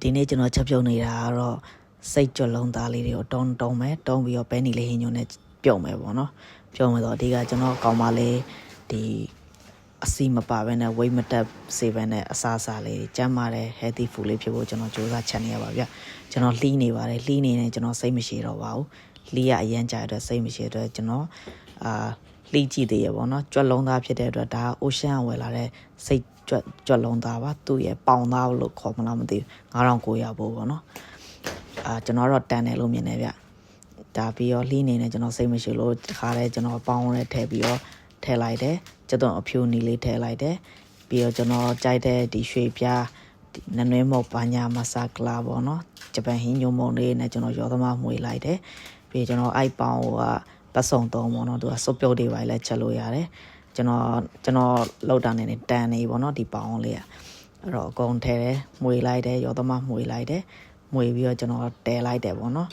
ဒီနေ့ကျွန်တော်ချက်ပြုတ်နေတာကတော့စိတ်ကြွလုံးသားလေးတွေကိုတုံးမယ်တုံးပြီးတော့ပဲနီလေးဟင်းညွန်းနဲ့ပြုတ်မယ်ပေါ့နော်ပြုတ်မယ်တော့ဒီကကျွန်တော်ကောင်းပါလေဒီအစီမပါဘဲနဲ့ weight မတက်စေဘဲနဲ့အစားအစာလေးကျန်းမာတဲ့ healthy food လေးဖြစ်ဖို့ကျွန်တော်ကြိုးစားချက်နေရပါဗျကျွန်တော်လှီးနေပါတယ်လှီးနေနေကျွန်တော်စိတ်မရှိတော့ပါဘူးလှီးရအရန်ကြတဲ့စိတ်မရှိတဲ့ကျွန်တော်လှီးကြည့်သေးရပေါ့နော်ကြွက်လုံးသားဖြစ်တဲ့အတွက်ဒါ ocean ဝယ်လာတဲ့စိတ်ကြွက်လုံးသားပါသူ့ရဲ့ပေါင်သားလို့ခေါ်မလားမသိဘူး9900ပို့ပေါ့နော်ကျွန်တော်တော့တန်တယ်လို့မြင်နေဗျဒါပြီးတော့လှီးနေနေကျွန်တော်စိတ်မရှိလို့တခါတည်းကျွန်တော်ပေါင်းနဲ့ထည့်ပြီးတော့ထည့်လိုက်တယ်ကျွန်တော်အဖြူနီလေးထည့်လိုက်တယ်ပြီးတော့ကျွန်တော်ကြိုက်တဲ့ဒီရွှေပြားနနွေးမုတ်ပါညာမဆာကလာပေါ့နော်ဂျပန်ဟင်းညုံမုံလေးနဲ့ကျွန်တော်ရောသမားမွေလိုက်တယ်ပြီးကျွန်တော်အိုက်ပေါင်းကပတ်စုံသုံးပေါ့နော်သူကစုပ်ပြုတ်တွေပါလဲချက်လို့ရတယ်ကျွန်တော်လောက်တာနေတန်နေပေါ့နော်ဒီပေါင်းလေးအဲ့တော့အကုန်ထဲတယ်မွေလိုက်တယ်ရောသမားမွေလိုက်တယ်မွေပြီးတော့ကျွန်တော်တဲလိုက်တယ်ပေါ့နော်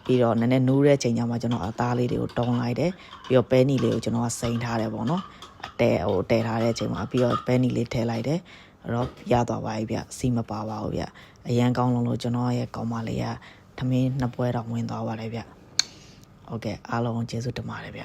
ပြီးတော့နည်းနည်းနူးတဲ့ချိန်ကျမှကျွန်တော်အသားလေးတွေကိုတုံးလိုက်တယ်ပြီးတော့ပဲနီလေးကိုကျွန်တော်စိန်ထားတယ်ပေါ့နော်တဲထားတဲ့အချိန်မှာပြီးတော့ပဲနီလေးထည့်လိုက်တယ်အဲ့တော့ရသွားပါပြီဗျစီမပါပါဘူးဗျအရန်ကောင်းလို့ကျွန်တော်ရဲ့ကောင်းမလေးကသမင်းနှစ်ပွဲတော့ဝင်သွားပါတယ်ဗျဟုတ်ကဲ့အားလုံးကျေးဇူးတင်ပါတယ်ဗျ